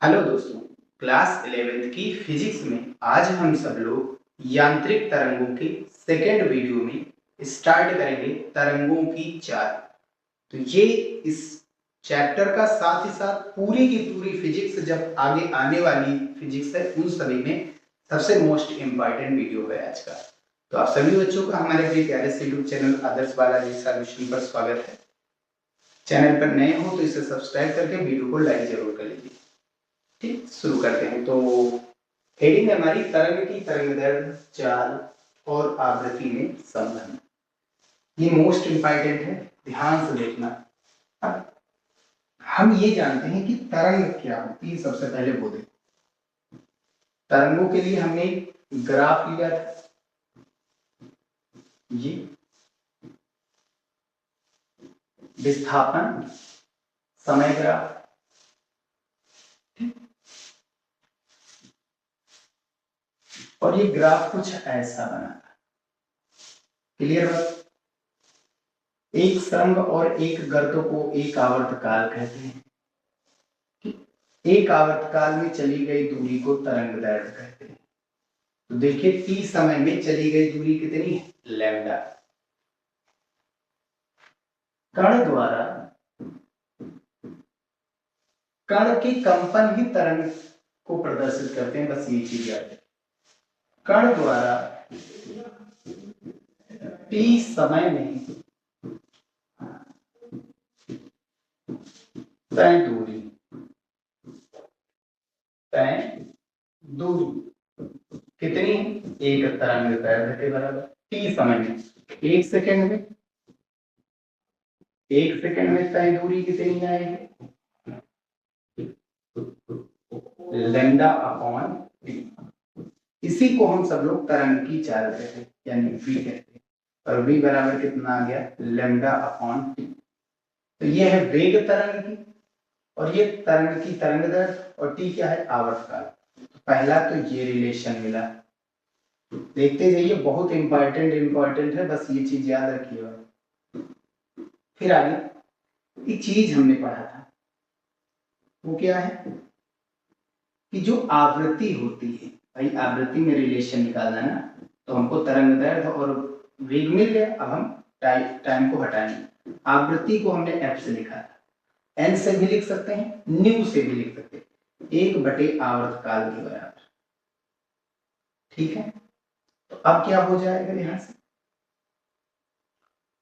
Hello दोस्तों, class 11th की physics में आज हम सब लोग यांत्रिक तरंगों के सेकेंड वीडियो में स्टार्ट करेंगे तरंगों की चाल। तो ये इस चैप्टर का साथ ही साथ पूरी की पूरी फिजिक्स जब आगे आने वाली फिजिक्स है उन सभी में सबसे मोस्ट इम्पॉर्टेंट वीडियो है आज का। तो आप सभी बच्चों का हमारे अपने प्यारे से यूट्यूब चैनल आदर्श बालाजी सॉल्यूशन पर स्वागत है। चैनल पर नए हो तो इसे सब्सक्राइब करके वीडियो को लाइक जरूर कर लीजिए। ठीक, शुरू करते हैं। तो हेडिंग है हमारी तरंग की तरंगदैर्घ्य, चाल और आवृत्ति में संबंध। ये मोस्ट इंपॉर्टेंट है, ध्यान से देखना। अब हम ये जानते हैं कि तरंग क्या होती है। सबसे पहले वो देखो, तरंगों के लिए हमने ग्राफ लिया था, ये विस्थापन समय ग्राफ। और ये ग्राफ कुछ ऐसा बना था। क्लियर बात? एक सरंग और एक गर्त को एक आवर्तकाल कहते हैं। एक आवर्तकाल में चली गई दूरी को तरंगदैर्घ्य कहते हैं। तो देखिए t समय में चली गई दूरी कितनी है? लैम्डा। कण द्वारा कण के कंपन ही तरंग को प्रदर्शित करते हैं, बस ये चीज याद है। कण द्वारा t समय में तय दूरी कितनी है? एक तरंगदैर्घ्य के बराबर। t समय में एक सेकेंड में तय दूरी कितनी आएगी? Lambda upon T. इसी को हम सब लोग तरंग की चाल कहते हैं, यानी v कहते हैं। और v बराबर कितना आ गया? Lambda upon T. तो ये है वेग तरंग की, और ये तरंग की तरंगदैर्घ्य, और t क्या है? आवर्तकाल। तो पहला तो ये रिलेशन मिला, देखते जाइए, बहुत इंपॉर्टेंट है, बस ये चीज याद रखिएगा। फिर आगे एक चीज हमने पढ़ा था, वो क्या है कि जो आवृत्ति होती है, भाई आवृत्ति में रिलेशन निकालना है ना, तो हमको तरंगदैर्घ्य और वेग मिल गया। अब हम टाइम को हटाएंगे। आवृत्ति को हमने एफ से लिखा था, एन से भी लिख सकते हैं, न्यू से भी लिख सकते हैं, 1/, आवर्तकाल के बराबर। ठीक है, तो अब क्या हो जाएगा? यहां से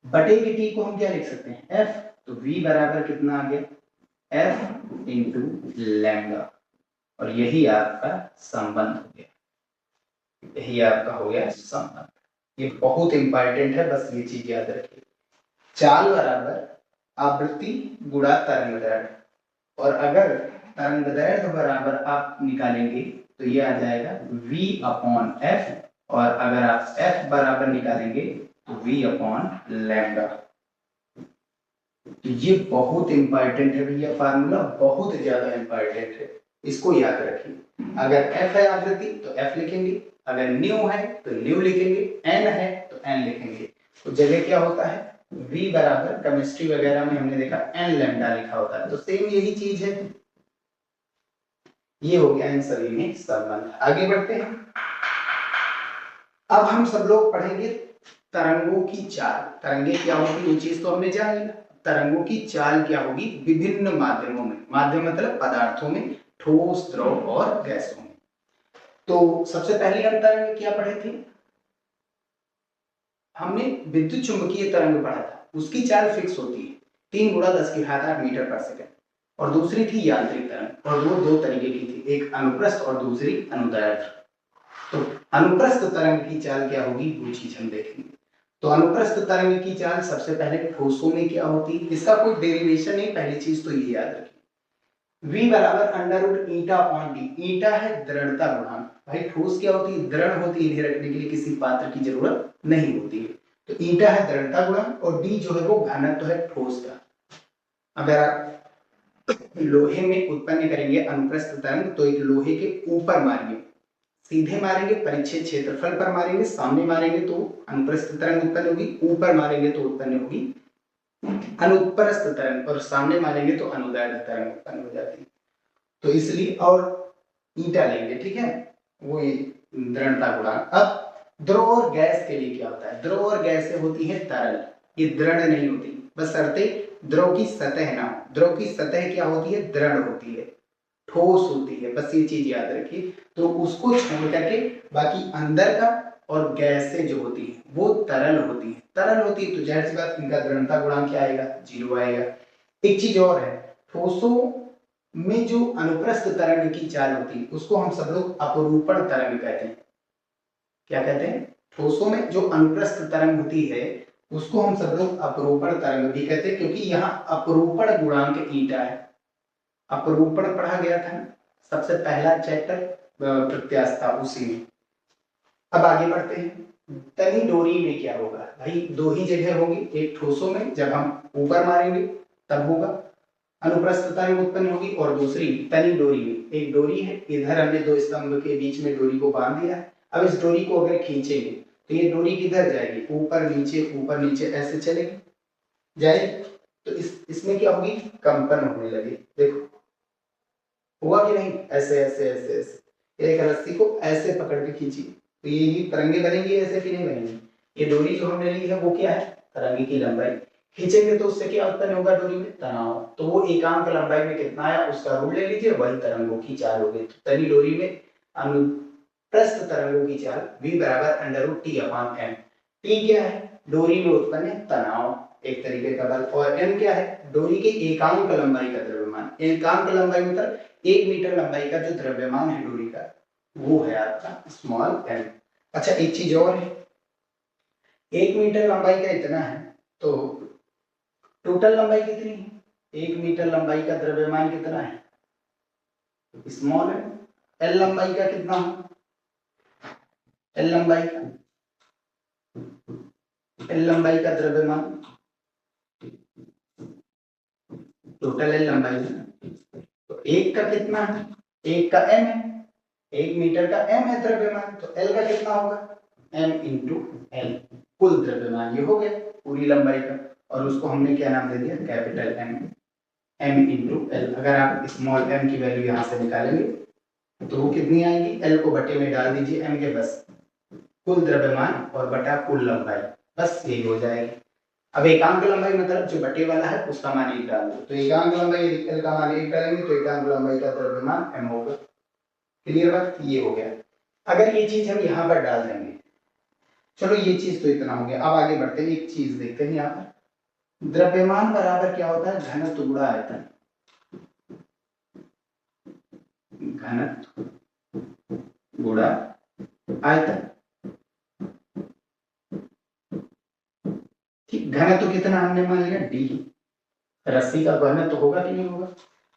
बटे की टी को हम क्या लिख सकते हैं? एफ। तो v बराबर कितना आ गया? F into lambda. और यही आपका संबंध हो गया, यही आपका हो गया संबंध। ये बहुत इंपॉर्टेंट है, बस ये चीज याद रखिए। चाल बराबर आवृत्ति गुणा तरंगदैर्घ्य, और अगर तरंगदैर्घ्य बराबर आप निकालेंगे तो ये आ जाएगा v अपॉन एफ, और अगर आप f बराबर निकालेंगे तो v अपॉन लैम्डा। तो ये बहुत इंपॉर्टेंट है भैया, फार्मूला बहुत ज्यादा इंपॉर्टेंट है, इसको याद रखिए। अगर f है आवृत्ति तो f लिखेंगे, अगर न्यू है तो न्यू लिखेंगे, n है तो n लिखेंगे। तो जगह क्या होता है? v बराबर, केमिस्ट्री वगैरह में हमने देखा n लैम्डा लिखा होता है, तो सेम यही चीज है। ये हो गया इन सभी में संबंध। आगे बढ़ते हैं। अब हम सब लोग पढ़ेंगे तरंगों की चाल। तरंगे क्या होगी वो चीज तो हमने जान लिया। तरंगों की चाल क्या होगी विभिन्न माध्यमों में, माध्यम मतलब पदार्थों में, ठोस, द्रव और गैसों में। तो सबसे पहले हम तरंग क्या पढ़े थे? हमने विद्युत चुंबकीय तरंग पढ़ा था, उसकी चाल फिक्स होती है 3 × 10⁸ मीटर पर सेकंड। और दूसरी थी यांत्रिक तरंग, और वो दो तरीके की थी, एक अनुप्रस्थ और दूसरी अनुदैर्घ्य। तो अनुप्रस्थ तरंग की चाल क्या होगी वो चीज हम देखेंगे। तो अनुप्रस्थ तरंग की चाल सबसे पहले ठोसों में क्या होती है, इसका कोई डेरिवेशन नहीं, पहली चीज तो ये याद रखिए। v बराबर अंडर ईटा अपॉन डी। ईटा है दृढ़ता गुणांक। भाई ठोस क्या होती है? दृढ़ होती है, इन्हें रखने के लिए किसी पात्र की जरूरत नहीं होती है। तो ईटा है दृढ़ता गुणांक, और डी जो है वो घनत्व है ठोस का। अगर आप लोहे में उत्पन्न करेंगे अनुप्रस्थ तरंग, तो एक लोहे के ऊपर मारेंगे, सीधे मारेंगे परिच्छेद क्षेत्रफल पर मारेंगे, सामने मारेंगे तो अनुप्रस्थ तरंग उत्पन्न होगी, ऊपर मारेंगे तो उत्पन्न होगी अनुप्रस्थ तरंग, और सामने मारेंगे तो अनुदैर्घ्य तरंग उत्पन्न हो जाती है। तो इसलिए, और ईटा लेंगे, ठीक है, वो दृढ़ता गुणांक। अब द्रव और गैस के लिए क्या होता है, द्रव और गैस होती है तरल, ये दृढ़ नहीं होती, बशर्ते द्रव की सतह ना हो। द्रव की सतह क्या होती है, दृढ़ होती है, ठोस होती है, बस ये चीज याद रखिए। तो उसको छोड़ करके बाकी अंदर का और गैस से जो होती है वो तरल होती है। तरल होती है तो जाहिर सी बात इनका दृढ़ता गुणांक क्या आएगा, 0 आएगा। एक चीज और है, ठोसों में जो अनुप्रस्थ तरंग की चाल होती है उसको हम सब लोग अपरूपण तरंग कहते हैं। क्या कहते हैं, ठोसों में जो अनुप्रस्थ तरंग होती है उसको हम सब लोग अपरूपण तरंग भी कहते हैं, क्योंकि यहाँ अपरूपण गुणांक ईटा है। अपरूपण पढ़ा गया था सबसे पहला चैप्टर प्रत्यास्था, उसी में। अब आगे बढ़ते हैं। तनी डोरी में क्या होगा भाई, दो ही जगह होगी, एक ठोसों में जब हम ऊपर मारेंगे तब होगा अनुप्रस्थ तरंग उत्पन्न होगी, और दूसरी तनी डोरी में। एक डोरी है, इधर हमने दो स्तंभ के बीच में डोरी को बांध दिया है। अब इस डोरी को अगर खींचेंगे तो ये डोरी किधर जाएगी, ऊपर नीचे ऐसे चलेगी, जाएगी। तो इसमें क्या होगी, कंपन होने लगे। देखो हुआ कि नहीं, ऐसे ऐसे ऐसे ऐसे एक रस्सी को ऐसे पकड़ के खींची तो ये तरंगे बनेंगी, ऐसे कि नहीं बनेंगी। ये डोरी जो हमने ली है वो क्या है, तरंगे की लंबाई। खींचेंगे तो उससे क्या उत्पन्न होगा, डोरी में तनाव। तो वो एकांक लंबाई में कितना आया उसका रूल ले लीजिए, वही तरंगों की चाल होगी। तो तनी डोरी में अनुप्रस्थ तरंगों की चाल v बराबर √t/m। टी क्या है, डोरी में उत्पन्न तनाव, एक तरीके का बल, और m क्या है, डोरी की एकांक लंबाई का द्रव्यमान। एकांक लंबाई मतलब 1 मीटर लंबाई का जो द्रव्यमान है डोरी का, वो है आपका स्मॉल m। अच्छा एक चीज और है, 1 मीटर लंबाई का इतना है तो टोटल लंबाई कितनी है, 1 मीटर लंबाई का द्रव्यमान कितना है, स्मॉल है। एल लंबाई का कितना है, एल लंबाई का द्रव्यमान, टोटल एल लंबाई, तो एक का कितना है, एक का m है, 1 मीटर का m है द्रव्यमान, तो l का कितना होगा, m इंटू एल, कुल द्रव्यमान ये हो गया पूरी लंबाई का। और उसको हमने क्या नाम दे दिया, capital M, m into L. अगर आप स्मॉल m की वैल्यू यहाँ से निकालेंगे तो वो कितनी आएगी, l को बटे में डाल दीजिए m के, बस कुल द्रव्यमान और बटा कुल लंबाई, बस यही हो जाएगी। अब एकांक लंबाई मतलब जो बटे वाला है उसका मान 1 डाल दो, तो एकांक लंबाई l का मान 1 डालेंगे तो एकांक लंबाई का द्रव्यमान m होगा। क्लियर बात, ये हो गया। अगर ये चीज हम यहाँ पर डाल देंगे, चलो ये चीज तो इतना हो गया। अब आगे बढ़ते हैं, एक चीज देखते हैं यहाँ पर, द्रव्यमान बराबर क्या होता है, घनत्व गुणा आयतन। घनत्व गुणा आयतन, ठीक। घनत्व कितना हमने मान लिया, d। रस्सी का घनत्व होगा कि नहीं होगा,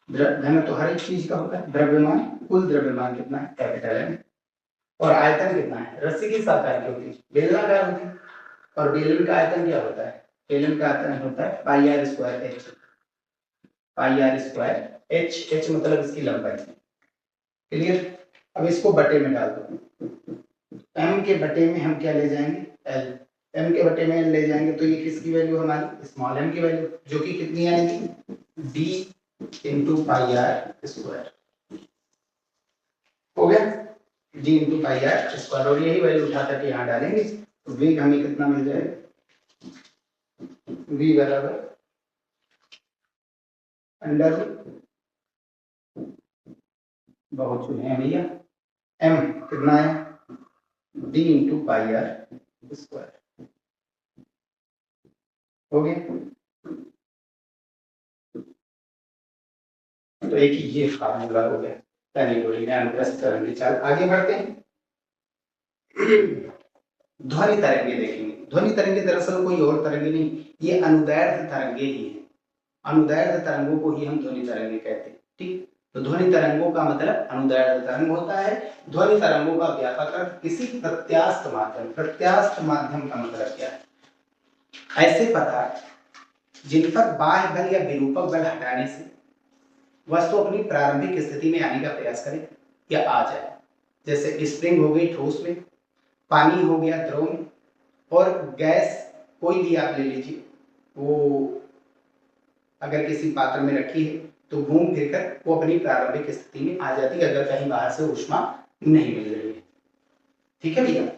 घनत्व हर एक चीज का होता है। द्रव्यमान, कुल द्रव्यमान कितना है, कैपिटल M। और आयतन कितना है, रस्सी किस आकार की होती है, बेलनाकार होती है, और बेलन का आयतन क्या होता है, बेलन का आयतन होता है pi are square H. Pi are square H, H मतलब इसकी लंबाई। क्लियर। अब इसको बटे में डाल दो, m के बटे में हम क्या ले जाएंगे, l। m के बटे में l ले जाएंगे तो ये किसकी वैल्यू हमारी, स्मॉल m की वैल्यू, जो कि कितनी आएगी, d into pi are square. हो गया, d into pi are square. और यही वैल्यू उठा करके यहाँ डालेंगे तो वेग हमें कितना मिल जाएगा, v बराबर अंडर, बहुत चुने हैं भैया, m कितना है, d into pi are square. हो गया, तो एक ये फार्मूला हो गया तनी डोरी में अनुप्रस्थ तरंग की चाल। आगे बढ़ते हैं, ध्वनि तरंगे देखेंगे। ध्वनि तरंगे दरअसल कोई और तरंगे नहीं, ये अनुदैर्ध्य तरंगे ही है। अनुदैर्ध्य तरंगों को ही हम ध्वनि तरंगे कहते हैं, ठीक। तो ध्वनि तरंगों का मतलब अनुदैर्ध्य तरंग होता है। ध्वनि तरंगों का व्यापक अर्थ किसी प्रत्यास्थ माध्यम, प्रत्यास्थ माध्यम का मतलब क्या है, ऐसे पदार्थ जिन पर बाह्य बल या विरूपक बल हटाने से वस्तु अपनी प्रारंभिक स्थिति में आने का प्रयास करे या आ जाए। जैसे स्प्रिंग हो गई ठोस में, पानी हो गया द्रव में, और गैस कोई भी आप ले लीजिए, वो अगर किसी पात्र में रखी है तो घूम फिर कर वो अपनी प्रारंभिक स्थिति में आ जाती है अगर कहीं बाहर से ऊष्मा नहीं मिल रही है। ठीक है भैया।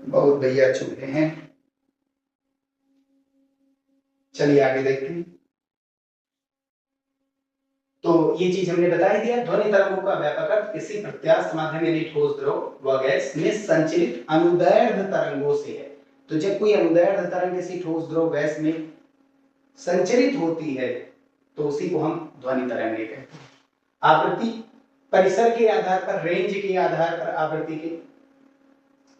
बहुत भैया चुके हैं। चलिए आगे देखते हैं। तो ये चीज हमने बता ही दिया। ध्वनि तरंगों का व्यापक अर्थ किसी प्रत्यास्थ माध्यम यानी ठोस, द्रव व गैस में संचरित अनुदैर्ध्य तरंगों से है। तो जब कोई अनुदैर्ध्य तरंग किसी ठोस, द्रव, गैस में संचरित होती है तो उसी को हम ध्वनि तरंगे कहते हैं। आवृत्ति परिसर के आधार पर, रेंज के आधार पर आवृत्ति की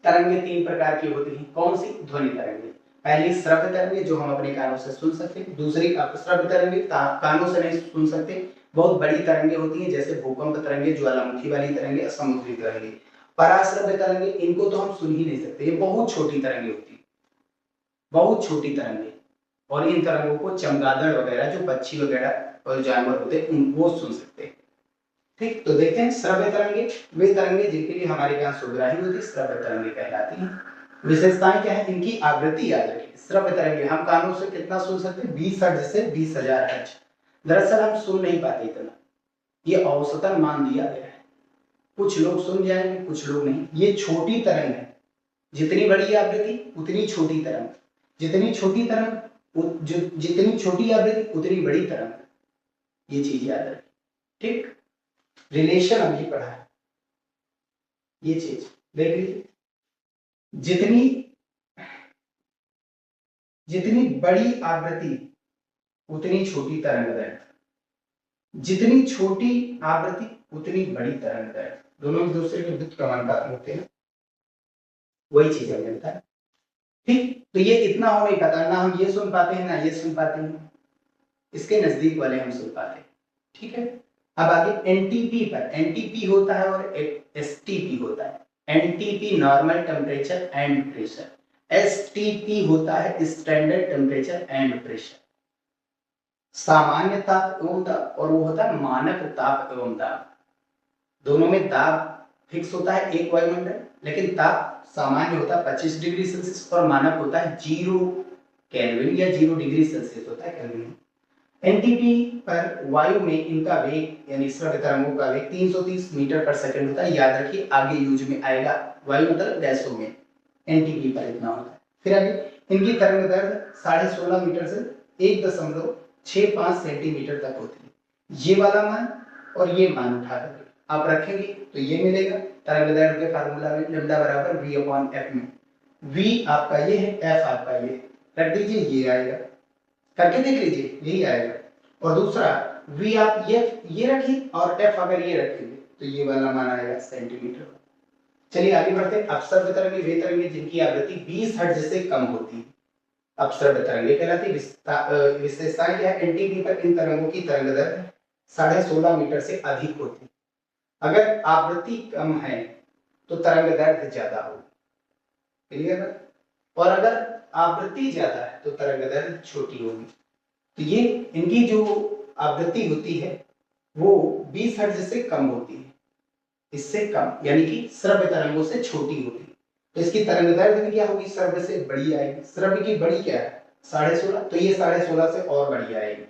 तरंगे तीन प्रकार की होती हैं। कौन सी? ध्वनि तरंगे। पहली श्रव्य तरंगे जो हम अपने कानों से सुन सकते हैं। दूसरी अश्रव्य तरंगे, कानों से नहीं सुन सकते, बहुत बड़ी तरंगे होती हैं जैसे भूकंप तरंगे, ज्वालामुखी वाली तरंगे, समुद्री तरंगे। पराश्रव्य तरंगे, इनको तो हम सुन ही नहीं सकते, ये बहुत छोटी तरंगे होती है, बहुत छोटी तरंगे। और इन तरंगों को चमगादड़ वगैरह जो पक्षी वगैरह और जानवर होते हैं वो सुन सकते हैं। ठीक, तो देखते हैं श्रव्य तरंगे, वे तरंगे जिनके लिए हमारे कान सुग्राही होती है, श्रव्य तरंगे कहलाती हैं। विशेषताएं क्या है इनकी? आवृत्ति याद रखिए। श्रव्य तरंगे हम कानों से कितना सुन सकते हैं? 20 हर्ट्ज से 20,000 हर्ट्ज। दरअसल हम सुन नहीं पाते इतना, ये औसतन मान दिया गया है। कुछ लोग सुन जाएंगे, कुछ लोग नहीं। ये छोटी तरंग है, जितनी बड़ी आवृत्ति उतनी छोटी तरंग, जितनी छोटी तरंग जितनी छोटी आवृत्ति उतनी बड़ी तरंग। ये चीज याद रखिए। ठीक, रिलेशन अभी पढ़ा है, ये चीज देख लीजिए। जितनी बड़ी आवृत्ति उतनी छोटी तरंग दैर्घ्य, जितनी छोटी आवृत्ति उतनी बड़ी तरंग दैर्घ्य, दोनों एक दूसरे के विरुद्ध क्रमानुपाती होते हैं। वही चीज हमें मिलता है। ठीक, तो ये इतना हो नहीं पाता, ना हम ये सुन पाते हैं ना ये सुन पाते हैं, इसके नजदीक वाले हम सुन पाते हैं। ठीक है, अब आगे एनटीपी पर। एनटीपी होता है और एसटीपी होता है। NTP normal temperature and pressure, STP होता है स्टैंडर्ड टेम्परेचर एंड प्रेशर। सामान्य ताप एवं दाब और वो होता है मानक ताप एवं दाब। दोनों में दाब फिक्स होता है एक वायुमंडल, लेकिन ताप सामान्य होता है 25 डिग्री सेल्सियस और मानक होता है 0 केल्विन या 0 डिग्री सेल्सियस होता है केल्विन। एनटीपी पर वायु में इनका वेग यानी श्रव्य तरंगों का वेग 330 मीटर पर सेकंड होता है। याद रखिए, आगे यूज में आएगा। वायु मतलब गैसों में एनटीपी पर इतना होता है। फिर आगे इनकी तरंग दैर्घ्य 16.5 मीटर से 1.65 सेंटीमीटर तक होती है। ये वाला मान और ये मान उठा कर आप रखेंगे तो ये मिलेगा। तरंग दैर्घ्य के फार्मूला में लैम्डा बराबर v/f में v आपका ये है, f आपका ये, रख दीजिए, ये आएगा। करके देख लीजिए, यही आएगा। और दूसरा v आप ये रखिए और f अगर ये रखेंगे तो ये वाला मान आएगा सेंटीमीटर। चलिए आगे बढ़ते हैं। अपसर्ग तरंगे वे तरंगे जिनकी आवृत्ति 20 हर्ट्ज से कम होती है, अपसर्ग तरंगे कहलाती है। विशेषताएं क्या है? एनटीपी पर इन तरंगों की तरंग दैर्घ्य 16.5 मीटर से अधिक होती है। अगर आवृत्ति कम है तो तरंग दैर्घ्य ज्यादा होगी, क्लियर है? और अगर आवृत्ति ज्यादा है तो तरंग दैर्घ्य छोटी होगी। तो ये इनकी जो आवृत्ति होती है वो 20 हर्ट्ज से कम होती है, इससे कम यानी कि श्रव्य तरंगों से छोटी होती है। तो इसकी तरंग दैर्घ्य क्या होगी? श्रव्य से बड़ी आएगी। श्रव्य की बड़ी क्या है? 16.5, तो ये 16.5 से और बड़ी आएगी।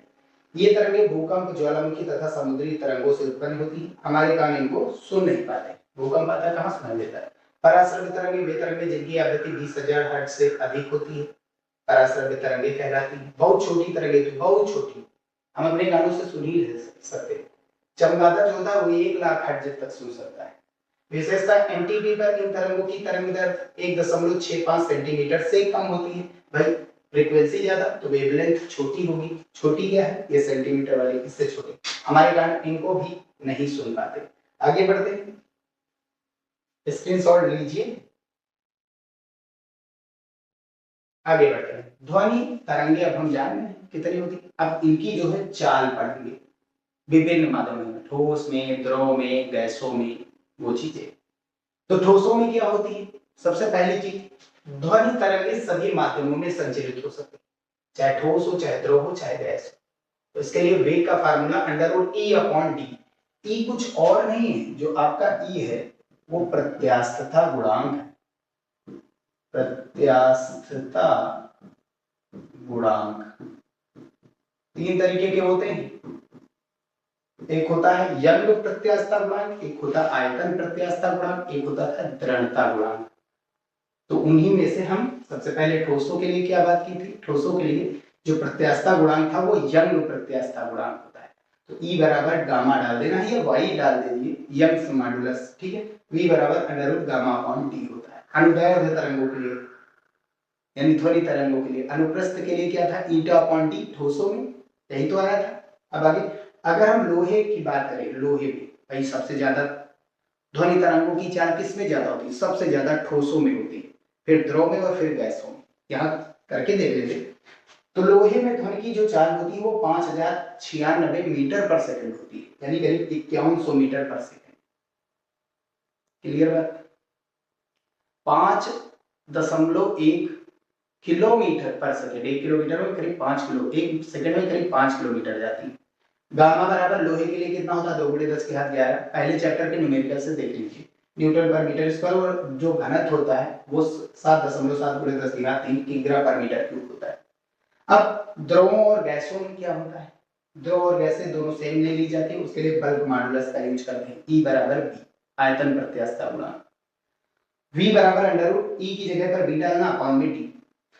ये तरंगे भूकंप, ज्वालामुखी तथा समुद्री तरंगों से उत्पन्न होती है। हमारे कान इनको सुन नहीं पाते, भूकंप आता है कहाँ सुनाई देता है। पराश्रव्य तरंगे वे तरंगे जिनकी आवृत्ति 20,000 हर्ट्ज से अधिक होती है, पराश्रव्य तरंगे कहलाती है। बहुत छोटी तरंगे, तो बहुत छोटी, हम अपने कानों से सुन ही नहीं सकते। चमगादड़ जो होता है वो 1 लाख हर्ट्ज तक सुन सकता है। विशेषता एनटीपी पर इन तरंगों की तरंग दैर्घ्य 1.65 सेंटीमीटर से कम होती है। भाई फ्रीक्वेंसी ज्यादा तो वेवलेंथ छोटी होगी। छोटी क्या है? ये सेंटीमीटर वाली, इससे छोटी। हमारे कान इनको भी नहीं सुन पाते। आगे बढ़ते हैं, स्क्रीनशॉट लीजिए। आगे बढ़ते हैं। ध्वनि तरंगे अब हम जान रहे हैं कितनी होती है। अब इनकी जो है चाल पढ़ेंगे विभिन्न माध्यमों में, ठोस में, द्रव में, गैसों में, वो चीजें। तो ठोसों में क्या होती है? सबसे पहली चीज, ध्वनि तरंगे सभी माध्यमों में संचरित हो सकती है, चाहे ठोस हो, चाहे द्रव हो, चाहे गैस हो। तो इसके लिए वेग का फार्मूला √E/d। ई कुछ और नहीं है, जो आपका ई है वो प्रत्यास्थता गुणांक है। प्रत्यास्थता गुणांक 3 तरीके के होते हैं, एक होता है यंग प्रत्यास्थता गुणांक, एक होता है आयतन प्रत्यास्थता गुणांक, एक होता है दृढ़ता गुणांक। तो उन्हीं में से हम सबसे पहले ठोसों के लिए क्या बात की थी, ठोसों के लिए जो प्रत्यास्थता गुणांक था वो यंग प्रत्यास्थता गुणांक होता है। तो E बराबर गामा डाल देना है या Y डाल दीजिए, यंग्स मॉडुलस, ठीक है। V बराबर √γ/d होता है। अनुदैर्ध्य तरंगों के लिए यानी ध्वनि तरंगों के लिए, अनुप्रस्थ के लिए क्या था, η/d ठोसों में, यही तो आया था। अब आगे अगर हम लोहे की बात करें, लोहे में भाई सबसे ज्यादा ध्वनि तरंगों की चाल किस में ज्यादा होती है, सबसे ज्यादा ठोसों में होती है, फिर द्रव में और फिर गैसों में। यहाँ करके देख लेते। तो लोहे में ध्वनि की जो चाल होती है वो 5096 मीटर पर सेकंड होती है, यानी करीब 5100 मीटर पर सेकंड। क्लियर बात। 5.1 किलोमीटर पर सेकंड, 1 किलोमीटर में करीब 5 किलो, 1 सेकंड में करीब 5 किलोमीटर जाती है। गामा बराबर लोहे के लिए कितना होता है, 2 × 10⁻11। पहले चैप्टर के न्यूमेरिकल से देख लीजिए, न्यूटन पर मीटर स्क्वायर, और जो घनत्व होता है वो 7.7 × 10⁻3 किग्रा पर मीटर क्यूब होता है। अब द्रवों और गैसों में क्या होता है, द्रव और गैसें दोनों सेम ले ली जाती है, उसके लिए बल्क मॉडुलस का यूज करते हैं। E बराबर B, आयतन प्रत्यास्थता गुणांक। V बराबर √E की जगह पर B डालना अपॉन में D।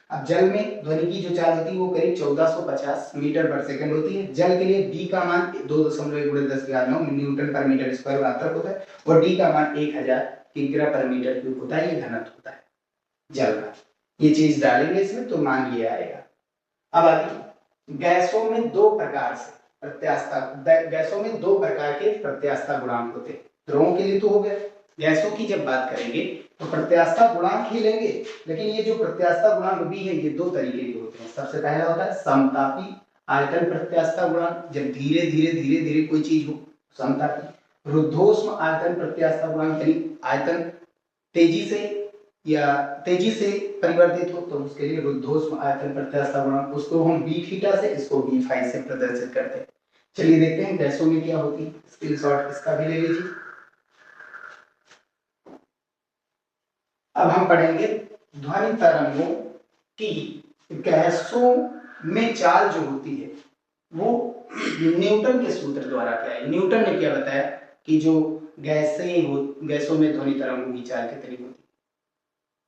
अब जल में ध्वनि की जो चाल होती है वो करीब 1450 मीटर पर सेकंड होती है। जल के लिए B का मान 2.1 × 10⁻9 न्यूटन पर मीटर स्क्वायर मात्रक होता है, और D का मान 1000 किग्रा पर मीटर क्यूब होता है। ये घनत्व होता है जल का। ये चीज डालेंगे इसमें तो मान ये आएगा। अब आगे गैसों में दो प्रकार के प्रत्यास्थता गुणांक होते हैं। द्रवों के लिए तो हो गया, गैसों की जब बात करेंगे तो प्रत्यास्थता गुणांक ही लेंगे, लेकिन ये जो प्रत्यास्थता गुणांक भी है ये 2 तरीके के होते हैं। सबसे पहला होता है समतापी आयतन प्रत्यास्थता गुणांक, जब धीरे धीरे कोई चीज हो समतापी। रुद्धोष्म आयतन प्रत्यास्थता गुणांक, यानी आयतन तेजी से परिवर्तित हो तो उसके लिए रुद्धोष्म आयतन प्रत्यास्थता गुणांक, उसको हम b θ से, इसको b⁵ से प्रदर्शित करते हैं। चलिए देखते हैं गैसों में क्या होती है, स्क्रीनशॉट इसका भी ले लीजिए। अब हम पढ़ेंगे ध्वनि तरंगों की गैसों में चाल जो होती है वो न्यूटन के सूत्र द्वारा क्या है। न्यूटन ने क्या बताया कि जो गैसों में ध्वनि तरंगों की चाल कितनी होती है,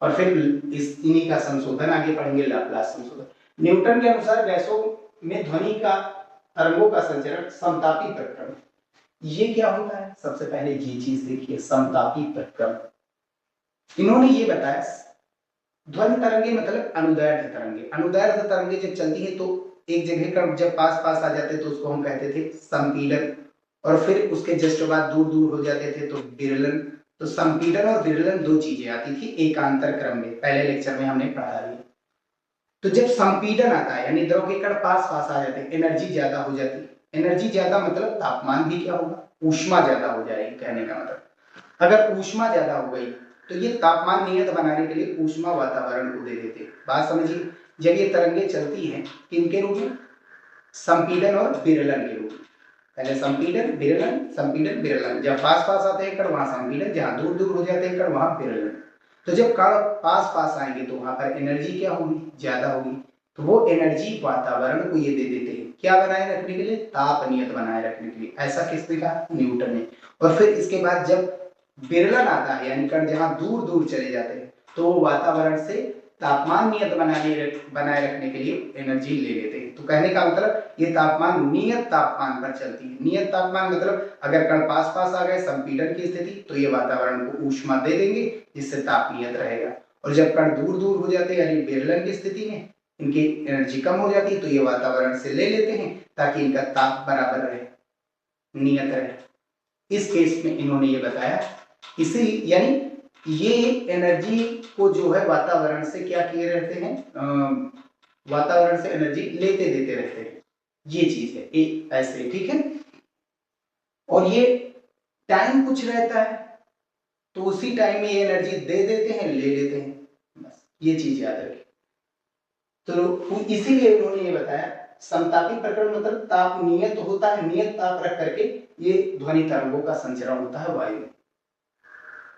और फिर इन्हीं का संशोधन आगे पढ़ेंगे, लाप्लास संशोधन। न्यूटन के अनुसार गैसों में ध्वनि का तरंगों का संचरण समतापी प्रक्रम। ये क्या होता है, सबसे पहले ये चीज देखिए, समतापी प्रक्रम। इन्होंने ये बताया ध्वनि तरंगे मतलब अनुदैर्ध्य तरंगे। अनुदैर्ध्य तरंगे जब चलती है तो एक जगह का जब पास पास आ जाते तो उसको हम कहते थे संपीड़न, और फिर उसके जस्ट बाद दूर दूर हो जाते थे तो विरलन। तो संपीड़न और विरलन 2 चीजें आती थी एकांतर क्रम में, पहले लेक्चर में हमने पढ़ा लिया। तो जब संपीड़न आता है यानी द्रव के कण पास पास आ जाते हैं, एनर्जी ज्यादा हो जाती है। एनर्जी ज्यादा मतलब तापमान भी क्या होगा, ऊष्मा ज्यादा हो जाएगी, कहने का मतलब। अगर ऊष्मा ज्यादा हो गई तो ये तापमान नियत बनाने के लिए ऊष्मा वातावरण को दे देते हैं। बात समझिए, जब ये तरंगे चलती हैं किनके रूप में, संपीड़न और विरलन के रूप में। पहले संपीड़न विरलन, जब पास पास आते हैं कण वहां संपीड़न, जहां दूर दूर हो जाते हैं कण वहां विरलन। तो जब कण पास पास आएंगे तो वहां पर एनर्जी क्या होगी, ज्यादा होगी। तो वो एनर्जी वातावरण को ये दे देते हैं, क्या बनाए रखने के लिए, ताप नियत बनाए रखने के लिए। ऐसा किसने कहा, न्यूटन ने। और फिर इसके बाद जब विरलन आता है यानी कण जहां दूर दूर चले जाते हैं तो वो वातावरण से तापमान नियत बनाए रखने के लिए एनर्जी ले लेते हैं। तो कहने का मतलब ये तापमान नियत तापमान पर चलती है। नियत तापमान मतलब अगर कण पास पास आ गए संपीड़न की स्थिति तो ये वातावरण को ऊष्मा दे देंगे जिससे ताप नियत रहेगा, और जब कण दूर दूर हो जाते हैं यानी विरलन की स्थिति में इनकी एनर्जी कम हो जाती है तो ये वातावरण से ले लेते हैं ताकि इनका ताप बराबर रहे, नियत रहे। इस केस में इन्होंने ये बताया, इसी यानी ये एनर्जी को जो है वातावरण से क्या किए रहते हैं, वातावरण से एनर्जी लेते देते रहते हैं। ये चीज है ऐसे, ठीक है। और ये टाइम कुछ रहता है तो उसी टाइम में ये एनर्जी दे देते हैं, ले लेते हैं, बस ये चीज याद रखिए। तो इसीलिए उन्होंने ये बताया समतापी प्रकरण मतलब ताप नियत होता है, नियत ताप रख करके ये ध्वनि तरंगों का संचरण होता है वायु में।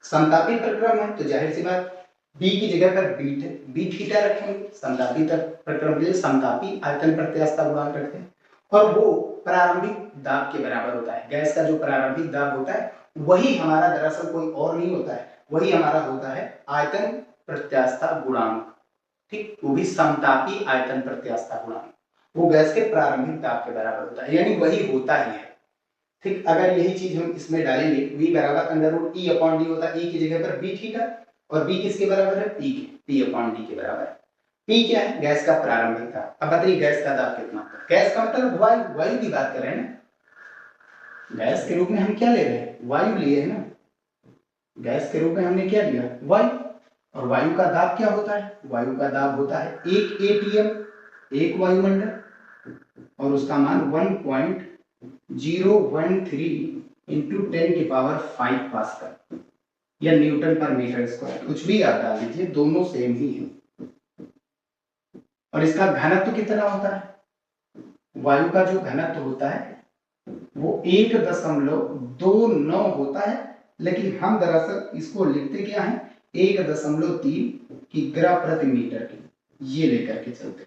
समतापी प्रकरण है तो जाहिर सी बात बी की जगह पर बी थीटा रखेंगे। समतापी प्रकरण के लिए समतापी आयतन प्रत्यास्थता गुणांक रखते हैं और वो प्रारंभिक दाब के बराबर होता है। गैस का जो प्रारंभिक दाब होता है वही हमारा दरअसल कोई और नहीं होता है, वही हमारा होता है आयतन प्रत्यास्थता गुणांक। ठीक, वो भी समतापी आयतन प्रत्यास्थता गुणांक, वो गैस के प्रारंभिक दाब के बराबर होता है, यानी वही होता ही है। ठीक, अगर यही चीज हम इसमें डालेंगे v बराबर under root e upon d होता है, e की जगह पर b थीटा और b किसके बराबर है, p अपॉन डी के बराबर है। p क्या है, गैस का प्रारंभिक दाब। अब बताइए गैस का दाब कितना होता है, गैस का मतलब वायु, वायु की बात कर रहे हैं ना, गैस के रूप में हम क्या ले रहे हैं, वायु लिए है ना, गैस के रूप में हमने क्या लिया, वायु। और वायु का दाब क्या होता है, वायु का दाब होता है 1 atm, 1 वायुमंडल और उसका मान 1.013 इंटू 10 की पावर 5 पास्कल या न्यूटन पर मीटर स्क्वायर, कुछ भी आप डाल दीजिए, दोनों सेम ही है। और इसका घनत्व कितना होता है, वायु का जो घनत्व होता है वो 1.29 होता है, लेकिन हम दरअसल इसको लिखते क्या है 1.3 किग्रा प्रति मीटर की, ये लेकर के चलते।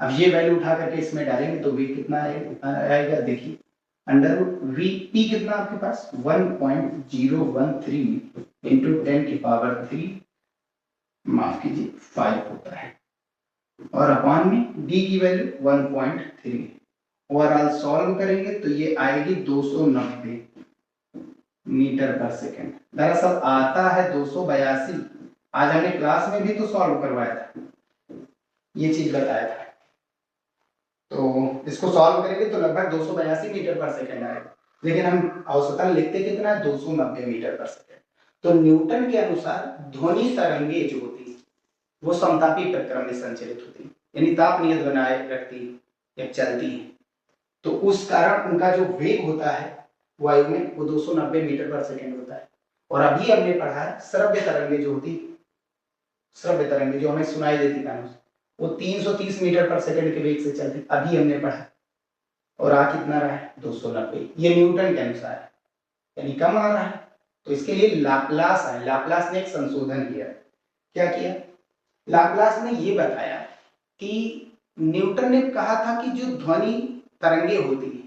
अब ये वैल्यू उठा करके इसमें डालेंगे तो वी कितना आएगा, देखिए अंडर रूट वी पी कितना आपके पास 1.013 इंटू 10 की पावर 3 माफ कीजिए 5 होता है और अपॉन में डी की वैल्यू 1.3। ओवरऑल सॉल्व करेंगे तो ये आएगी 290 मीटर पर सेकेंड। दरअसल आता है 282, आज हमने क्लास में भी तो सॉल्व करवाया था, ये चीज बताया था। तो इसको सॉल्व करेंगे तो लगभग 282 मीटर पर सेकेंड आएगा, लेकिन हम औसतन लिखते कितना है 290 मीटर पर सेकेंड। तो न्यूटन के अनुसार ध्वनि तरंगे जो होती है वो समतापी प्रक्रम में संचरित होती है, यानी ताप नियत बनाए रखती या चलती है, तो उस कारण उनका जो वेग होता है वायु में वो 290 मीटर पर सेकेंड होता है। और अभी हमने पढ़ा है श्रव्य तरंगे जो होती, श्रव्य तरंगे जो हमें सुनाई देती कानों से, वो 330 मीटर पर सेकंड के वेग से चलती, अभी हमने पढ़ा। और आ कितना रहा है 290, ये न्यूटन के अनुसार है, यानी कम आ रहा है। तो इसके लिए लाप्लास है, लाप्लास ने एक संशोधन किया। क्या किया, लाप्लास ने ये बताया कि न्यूटन ने कहा था कि जो ध्वनि तरंगे होती है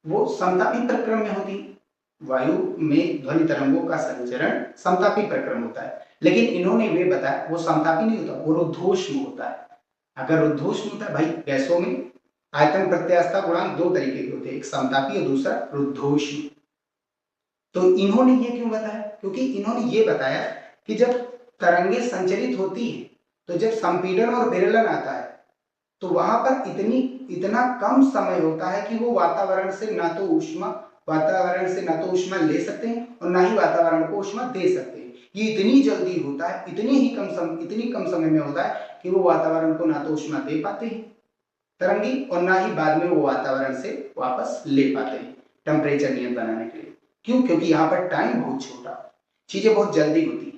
वो समतापी प्रक्रम में होती, वायु में ध्वनि तरंगों का संचरण समतापी प्रक्रम होता है, लेकिन इन्होंने वे बताया वो समतापी नहीं होता, वो रुद्धोष्म होता है। अगर रुद्धोष्म होता है भाई, गैसों में आयतन प्रत्यास्थता गुणांक दो तरीके के होते हैं, एक समतापी और दूसरा रुद्धोष्म। तो इन्होंने ये क्यों बताया, क्योंकि इन्होंने ये बताया कि जब तरंगे संचरित होती है तो जब संपीड़न और विरलन आता है तो वहां पर इतना कम समय होता है कि वो वातावरण से ना तो ऊष्मा ले सकते हैं और ना ही वातावरण को ऊष्मा दे सकते हैं। ये इतनी जल्दी होता है, इतनी कम समय में होता है कि वो वातावरण को ना तो ऊष्मा दे पाते हैं तरंगी और ना ही बाद में वो वातावरण से वापस ले पाते हैं टेम्परेचर नियत बनाने के लिए। क्यों, क्योंकि यहाँ पर टाइम बहुत छोटा, चीजें बहुत जल्दी होती है।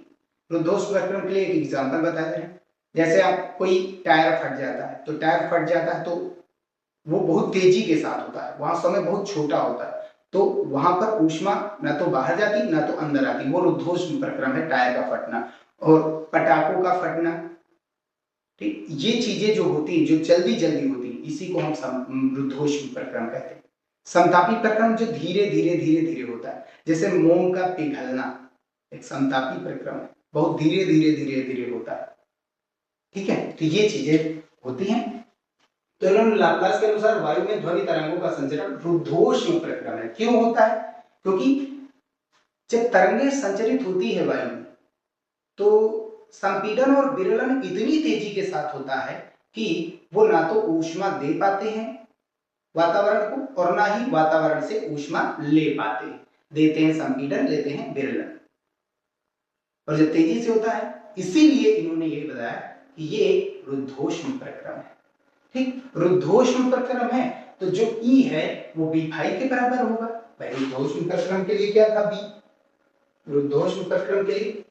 रुद्धोष्म प्रक्रम के लिए एक एग्जाम्पल बताते हैं, जैसे आप कोई टायर फट जाता है, तो टायर फट जाता है तो वो बहुत तेजी के साथ होता है, वहां समय बहुत छोटा होता है, तो वहां पर ऊष्मा ना तो बाहर जाती ना तो अंदर आती, वो रुद्धोष्म प्रक्रम है, टायर का फटना और पटाखों का फटना। ठीक, ये चीजें जो होती है जो जल्दी जल्दी होती है, इसी को हम रुद्धोष्म प्रक्रम कहते हैं। समतापी प्रक्रम जो धीरे धीरे होता है, जैसे मोम का पिघलना एक समतापी प्रक्रम है, बहुत धीरे होता है। ठीक है, तो ये चीजें होती हैं। तो इन्होंने लाप्लास के अनुसार वायु में ध्वनि तरंगों का संचरण रुद्धोष्म प्रक्रम है। क्यों होता है, क्योंकि जब तरंगे संचरित होती है वायु में तो संपीड़न और विरलन इतनी तेजी के साथ होता है कि वो ना तो ऊष्मा दे पाते हैं वातावरण को और ना ही वातावरण से ऊष्मा ले पाते हैं, देते हैं संपीड़न, लेते हैं विरलन, और जब तेजी से होता है इसीलिए इन्होंने ये बताया कि ये रुद्धोष्म प्रक्रम है। ठीक, रुद्धोष्म प्रक्रम है तो जो ई है वो B5 के बराबर होगा। भाई रुद्धोष्म प्रक्रम के लिए क्या था बी, रुद्धोष्म प्रक्रम के लिए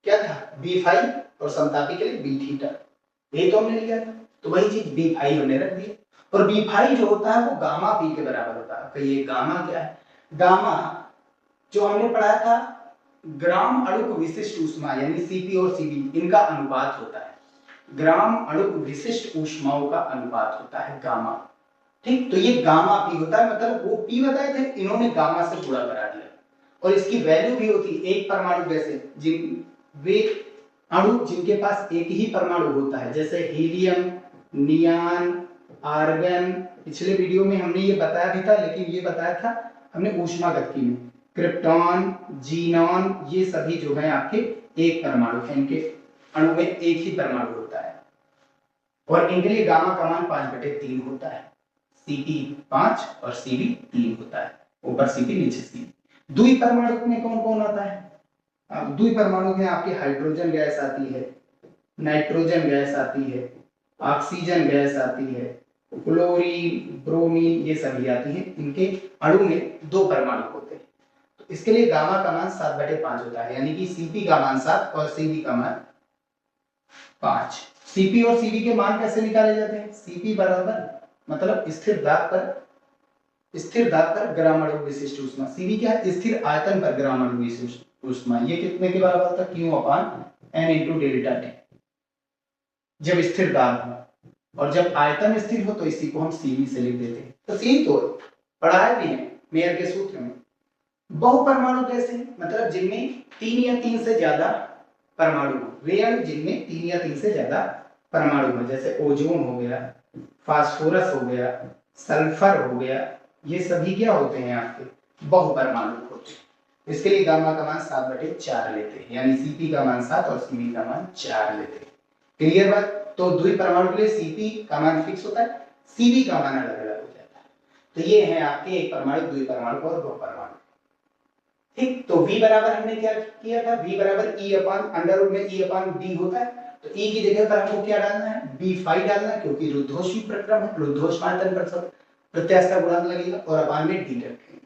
क्या था B5 और समतापी के लिए B थीटा, ये तो हमने लिया था। तो वही चीज B5 हमने रख दी, और B5 जो होता है वो गामा P के बराबर होता है। कहिए गामा क्या है? गामा जो हमने पढ़ा था ग्राम अणुक विशिष्ट ऊष्मा यानी Cp और Cv इनका अनुपात होता है, ग्राम अणुक विशिष्ट ऊष्माओं का अनुपात होता है गामा। ठीक, तो ये गामा P होता है, मतलब वो P बताए थे, इन्होंने गामा से गुणा करा दिया, और इसकी वैल्यू भी होती है एक परमाणु जैसे जिन वे अणु जिनके पास एक ही परमाणु होता है, जैसे हीलियम, नियान, आर्गन। पिछले वीडियो में हमने ये बताया भी था, लेकिन ये बताया था हमने ऊष्मागतिकी में। क्रिप्टॉन, जीनॉन, ये सभी जो है आपके एक परमाणु है, इनके अणु में एक ही परमाणु होता है, और इनके लिए गामा का मान 5/3 होता है। Cp 5 और Cv 3 होता है, ऊपर Cp नीचे Cv। द्वि परमाणु में कौन कौन आता है? द्वि परमाणु में आपकी हाइड्रोजन गैस आती है, नाइट्रोजन गैस आती है, ऑक्सीजन गैस आती है, क्लोरीन, ब्रोमीन, ये सभी आती है। इनके अणु में 2 परमाणु होते हैं, तो इसके लिए गामा का मान 7/5 होता है, यानी कि Cp का मान 7 और Cv का मान 5। Cp और Cv के मान कैसे निकाले जाते हैं? Cp बराबर मतलब स्थिर दाब पर ग्राम अणु विशिष्ट ऊष्मा, Cv क्या है? स्थिर आयतन पर ग्राम अणु विशिष्ट ऊष्मा। ये कितने के बराबर होता है? Q/N × डेल्टा T जब स्थिर दाब हो, और जब आयतन स्थिर हो तो इसी को हम Cv से लिख देते हैं। तो Cv तो पढ़ाए भी है मेयर के सूत्र में। बहुपरमाणु कैसे? मतलब जिनमें 3 या 3 से ज्यादा परमाणु हो, वे अणु जिनमें 3 या 3 से ज्यादा परमाणु हो, जैसे ओजोन हो गया, फास्फोरस हो गया, सल्फर हो गया, ये सभी क्या होते हैं? आपके बहुपरमाणु होते हैं। इसके लिए गामा का मान 7/4 लेते हैं, यानी Cp का मान 7 और Cv का मान 4 लेते हैं। क्लियर बात? तो द्विपरमाणु के लिए Cp का मान फिक्स होता है, Cv का मान अलग अलग हो जाता है। तो ये है आपके एक परमाणु, द्विपरमाणु और बहुपरमाणु। ठीक, तो V बराबर हमने क्या किया था? V बराबर E/√में E/d होता है, तो E की जगह पर हमको क्या डालना है? B5 डालना है, क्योंकि रुद्धोष्मी प्रक्रम है, रुद्धोष्मायतन पर प्रत्यास्था गुणांक लगेगा, और अपान में d रखेंगे।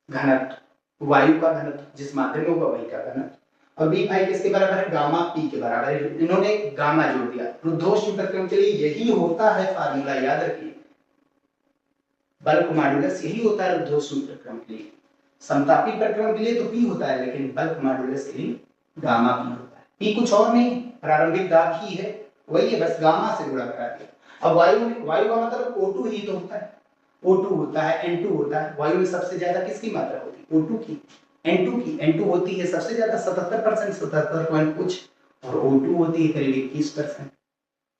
घनत्व, वायु का घनत्व, जिस माध्यम में होगा वही का घनत्व, और B5 किसके बराबर है? गामा P के बराबर है। इन्होंने गामा जोड़ दिया। रुद्धोष्मी प्रक्रम के लिए यही होता है फार्मूला, याद रखिए, बल्क मॉड्यूलस यही होता है रुद्धोष्मी प्रक्रम के लिए। समतापी प्रक्रम के लिए तो P होता है, लेकिन बल्क मॉड्यूलस के लिए गामा P होता है। P कुछ और नहीं, प्रारंभिक दाब ही है, वही है, बस गामा से गुणा करा दिया। अब वायु का मतलब O2 ही तो होता है, O2 होता है, N2 होता है। वायु में सबसे ज्यादा किसकी मात्रा होती है? O2 की, N2 की। N2 होती है सबसे ज्यादा 77%, 77 पॉइंट कुछ, और O2 होती है करीब 21%।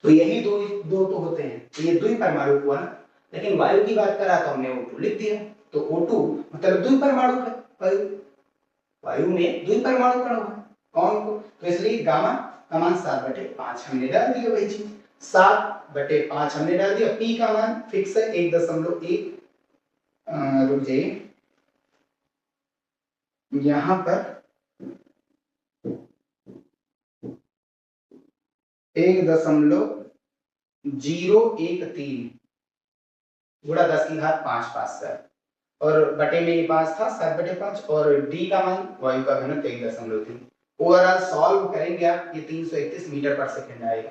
तो यही दो तो होते हैं, तो ये द्विपरमाणु हुआ ना। लेकिन वायु की बात करा तो हमने O2 लिख दिया, तो O2 मतलब द्विपरमाणु है। वायु में द्विपरमाणु कण है, कौन को? तो इसलिए गामा का मान 7/5 हमने डाल दिया, वही चीज 7/5 हमने डाल दिया। P का मान फिक्स है 1.1, रुक जाइए, यहां पर 1.013 गुणा 10⁵ पास कर, और बटे में ये 5 था, 7/5, और डी का मान वायु का घनत्व 1.3। ओवरऑल सॉल्व करेंगे आप, ये 331 मीटर पर सेकंड आएगा,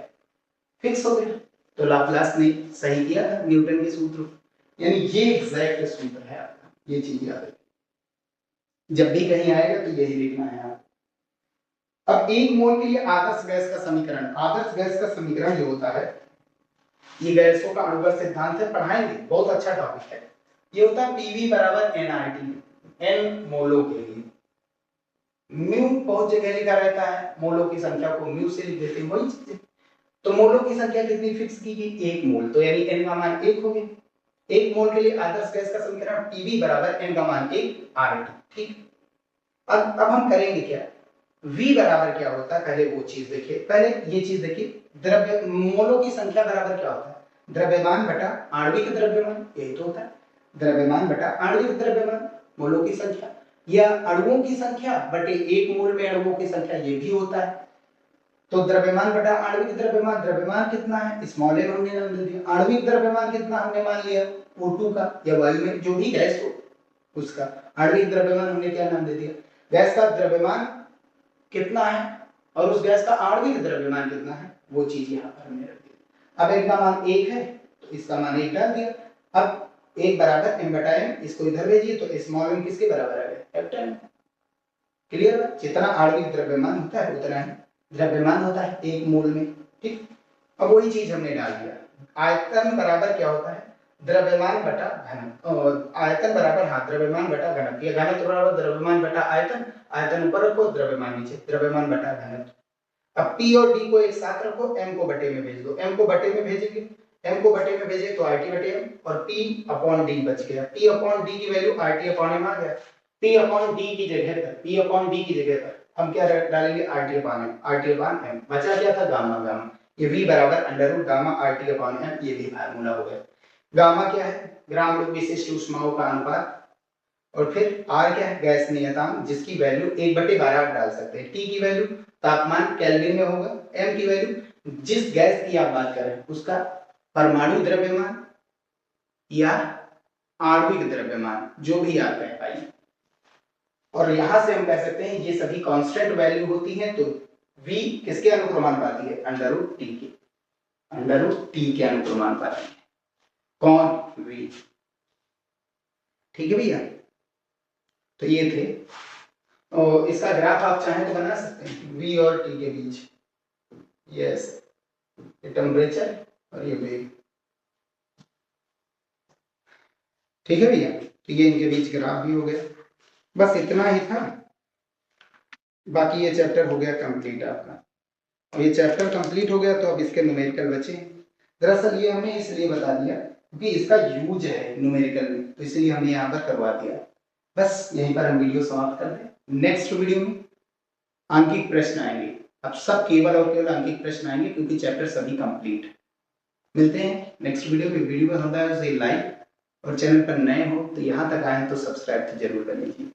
फिक्स हो गया। तो लाप्लास ने सही किया था न्यूटन के सूत्र, यानी ये एग्जैक्ट सूत्र है आपका, ये चीज याद रखिए, जब भी कहीं आएगा तो यही लिखना है आप। अब 1 मोल के लिए आदर्श गैस का समीकरण, आदर्श गैस का समीकरण जो होता है, ये गैसों का अणुगत सिद्धांत से पढ़ाएंगे, बहुत अच्छा टॉपिक है। ये होता है PV बराबर nRT, n मोलों के लिए। म्यू बहुत जगह लिखा रहता है, मोलों की संख्या को म्यू से लिख देते हैं, वही चीज है। तो मोलों की संख्या कितनी फिक्स की गई? 1 मोल, तो यानी n का मान 1 हो गया। 1 मोल के लिए आदर्श गैस का समीकरण PV बराबर n का मान 1 RT। ठीक, अब हम करेंगे क्या? V बराबर क्या होता है, पहले वो चीज देखिए, पहले ये चीज देखिए, द्रव्य मोलों की संख्या बराबर क्या होता है? द्रव्यमान बटा आणविक द्रव्यमान, यही तो होता है, द्रव्यमान बटा आणविक द्रव्यमान, मोलों की संख्या, या अणुओं की संख्या बटे 1 मोल में अणुओं की संख्या, ये भी होता है। तो द्रव्यमान बटा आणविक द्रव्यमान, द्रव्यमान कितना है स्मॉल m हमने नाम दे दिया, आणविक द्रव्यमान कितना हमने मान लिया O2 का, या वायु में जो भी गैस हो उसका आणविक द्रव्यमान हमने क्या नाम दे दिया, गैस का द्रव्यमान कितना है और उस गैस का आणविक द्रव्यमान कितना है, वो चीज यहाँ पर हमने रख दी। अब m का मान 1 है तो इसका मान 1 डाल दिया। अब 1 बराबर m बटा m, इसको इधर भेजिए तो स्मॉल m किसके बराबर आ गया, कैपिटल M। क्लियर है? जितना आणविक द्रव्यमान होता है उतना ही द्रव्यमान होता है एक मोल में। ठीक, अब वही चीज हमने डाल दिया। आयतन बराबर क्या होता है, द्रव्यमान बटा घन, आयतन बराबर, हाँ, द्रव्यमान बटा घनत्व, या घनत्व बराबर द्रव्यमान बटा आयतन, आयतन ऊपर रखो, द्रव्यमान नीचे, द्रव्यमान बटा घनत्व। अब P और D को एक साथ रखो, M को बटे में भेज दो, M को बटे में भेजेंगे, M को बटे में भेजे तो RT बटे M और P अपॉन D बच गया। P अपॉन D की वैल्यू RT अपॉन M आ गया। P अपॉन D की जगह पर, P अपॉन D की जगह पर हम क्या डालेंगे, RT upon M, RT upon M। बचा क्या था, गामा, गामा, ये V बराबर under root gamma RT upon M, ये भी फार्मूला हो गया। गामा क्या है, ग्राम रूप विशिष्ट ऊष्माओं का अनुपात, और फिर R क्या है, गैस नियतांक, जिसकी वैल्यू 1/12 डाल सकते हैं। T की वैल्यू तापमान केल्विन में होगा, M की वैल्यू जिस गैस की आप बात करें उसका परमाणु द्रव्यमान या आणविक द्रव्यमान, जो भी आप कह पाइए। और यहां से हम कह सकते हैं ये सभी कांस्टेंट वैल्यू होती हैं, तो V किसके अनुक्रमानुपाती है, अंडर रूट T के, अंडर रूट T के अनुक्रमानुपाती है। कौन, V। ठीक है भैया, तो ये थे, और इसका ग्राफ आप चाहें तो बना सकते हैं, V और T के बीच, यस, ये टेम्परेचर और ये वेग। ठीक है भैया, तो ये इनके बीच ग्राफ भी हो गया। बस इतना ही था, बाकी ये चैप्टर हो गया कंप्लीट आपका। और ये चैप्टर कंप्लीट हो गया तो अब इसके न्यूमेरिकल बचे। दरअसल ये हमने इसलिए बता दिया क्योंकि इसका यूज है न्यूमेरिकल में, तो इसलिए हमने यहाँ पर करवा दिया। बस यहीं पर हम वीडियो समाप्त कर दें। नेक्स्ट वीडियो में आंकिक प्रश्न आएंगे, अब सब केवल और केवल आंकिक प्रश्न आएंगे क्योंकि चैप्टर सभी कंप्लीट। मिलते हैं नेक्स्ट वीडियो में। वीडियो पसंद आए तो लाइक, और चैनल पर नए हो तो यहाँ तक आए तो सब्सक्राइब तो जरूर कर लीजिए।